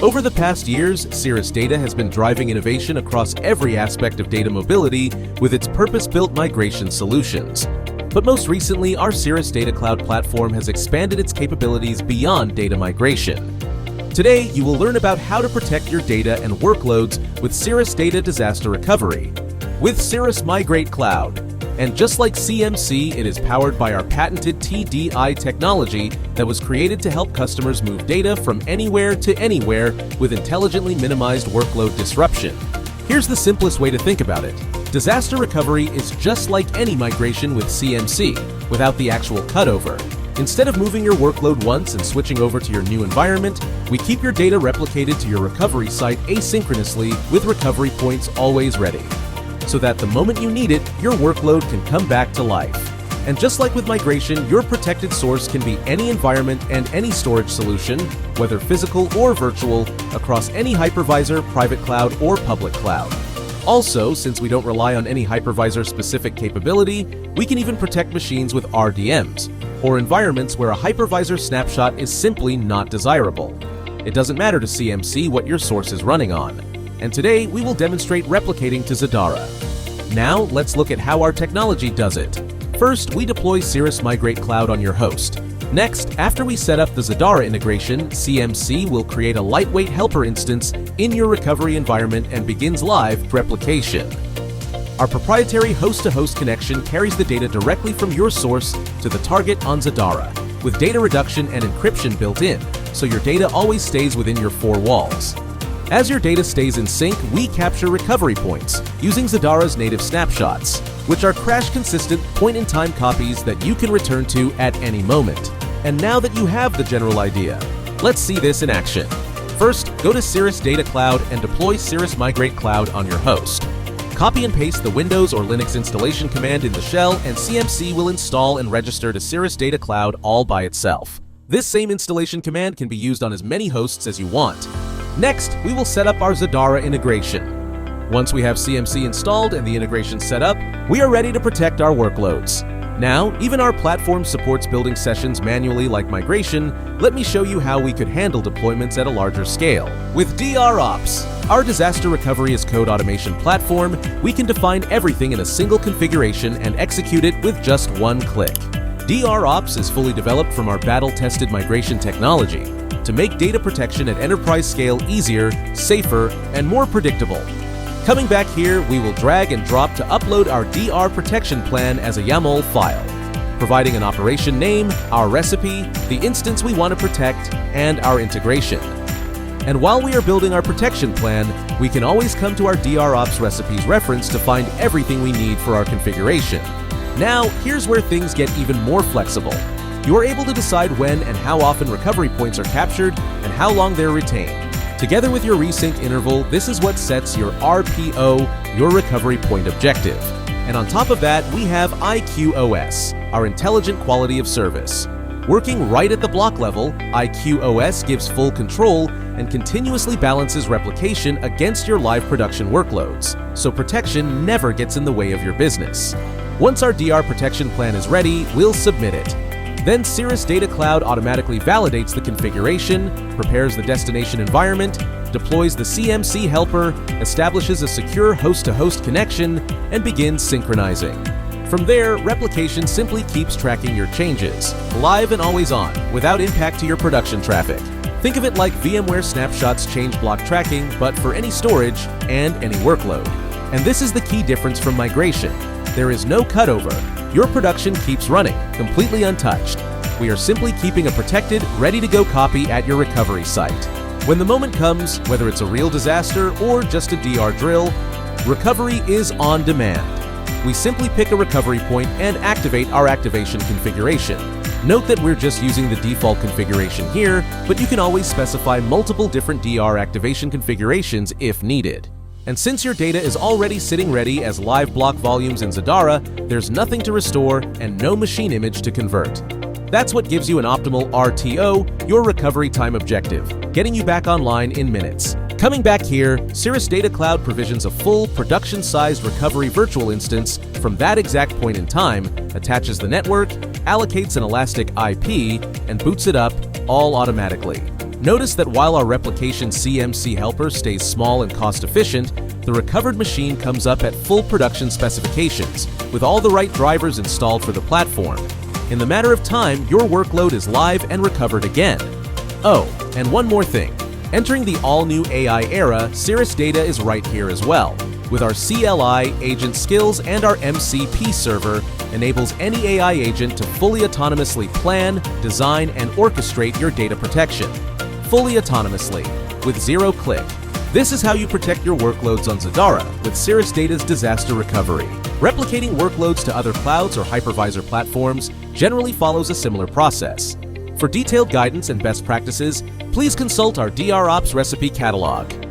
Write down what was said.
Over the past years, Cirrus Data has been driving innovation across every aspect of data mobility with its purpose-built migration solutions. But most recently, our Cirrus Data Cloud platform has expanded its capabilities beyond data migration. Today, you will learn about how to protect your data and workloads with Cirrus Data Disaster Recovery with Cirrus Migrate Cloud. And just like CMC, it is powered by our patented TDI technology that was created to help customers move data from anywhere to anywhere with intelligently minimized workload disruption. Here's the simplest way to think about it. Disaster recovery is just like any migration with CMC, without the actual cutover. Instead of moving your workload once and switching over to your new environment, we keep your data replicated to your recovery site asynchronously with recovery points always ready, so that the moment you need it, your workload can come back to life. And just like with migration, your protected source can be any environment and any storage solution, whether physical or virtual, across any hypervisor, private cloud, or public cloud. Also, since we don't rely on any hypervisor-specific capability, we can even protect machines with RDMs, or environments where a hypervisor snapshot is simply not desirable. It doesn't matter to CMC what your source is running on. And today, we will demonstrate replicating to Zadara. Now, let's look at how our technology does it. First, we deploy Cirrus Migrate Cloud on your host. Next, after we set up the Zadara integration, CMC will create a lightweight helper instance in your recovery environment and begins live replication. Our proprietary host-to-host connection carries the data directly from your source to the target on Zadara, with data reduction and encryption built in, so your data always stays within your four walls. As your data stays in sync, we capture recovery points using Zadara's native snapshots, which are crash-consistent point-in-time copies that you can return to at any moment. And now that you have the general idea, let's see this in action. First, go to Cirrus Data Cloud and deploy Cirrus Migrate Cloud on your host. Copy and paste the Windows or Linux installation command in the shell, and CMC will install and register to Cirrus Data Cloud all by itself. This same installation command can be used on as many hosts as you want. Next, we will set up our Zadara integration. Once we have CMC installed and the integration set up, we are ready to protect our workloads. Now, even our platform supports building sessions manually like migration. Let me show you how we could handle deployments at a larger scale. With DROps, our disaster recovery as code automation platform, we can define everything in a single configuration and execute it with just one click. DROps is fully developed from our battle-tested migration technology to make data protection at enterprise scale easier, safer, and more predictable. Coming back here, we will drag and drop to upload our DR protection plan as a YAML file, providing an operation name, our recipe, the instance we want to protect, and our integration. And while we are building our protection plan, we can always come to our DROps recipes reference to find everything we need for our configuration. Now, here's where things get even more flexible. You are able to decide when and how often recovery points are captured and how long they're retained. Together with your resync interval, this is what sets your RPO, your recovery point objective. And on top of that, we have IQOS, our intelligent quality of service. Working right at the block level, IQOS gives full control and continuously balances replication against your live production workloads, so protection never gets in the way of your business. Once our DR protection plan is ready, we'll submit it. Then Cirrus Data Cloud automatically validates the configuration, prepares the destination environment, deploys the CMC helper, establishes a secure host-to-host connection, and begins synchronizing. From there, replication simply keeps tracking your changes, live and always on, without impact to your production traffic. Think of it like VMware Snapshots change block tracking, but for any storage and any workload. And this is the key difference from migration. There is no cutover. Your production keeps running, completely untouched. We are simply keeping a protected, ready-to-go copy at your recovery site. When the moment comes, whether it's a real disaster or just a DR drill, recovery is on demand. We simply pick a recovery point and activate our activation configuration. Note that we're just using the default configuration here, but you can always specify multiple different DR activation configurations if needed. And since your data is already sitting ready as live block volumes in Zadara, there's nothing to restore and no machine image to convert. That's what gives you an optimal RTO, your recovery time objective, getting you back online in minutes. Coming back here, Cirrus Data Cloud provisions a full production-sized recovery virtual instance from that exact point in time, attaches the network, allocates an elastic IP, and boots it up all automatically. Notice that while our replication CMC helper stays small and cost-efficient, the recovered machine comes up at full production specifications, with all the right drivers installed for the platform. In the matter of time, your workload is live and recovered again. Oh, and one more thing. Entering the all-new AI era, Cirrus Data is right here as well. With our CLI, agent skills, and our MCP server, enables any AI agent to fully autonomously plan, design, and orchestrate your data protection. Fully autonomously, with zero click. This is how you protect your workloads on Zadara with Cirrus Data's disaster recovery. Replicating workloads to other clouds or hypervisor platforms generally follows a similar process. For detailed guidance and best practices, please consult our DROps recipe catalog.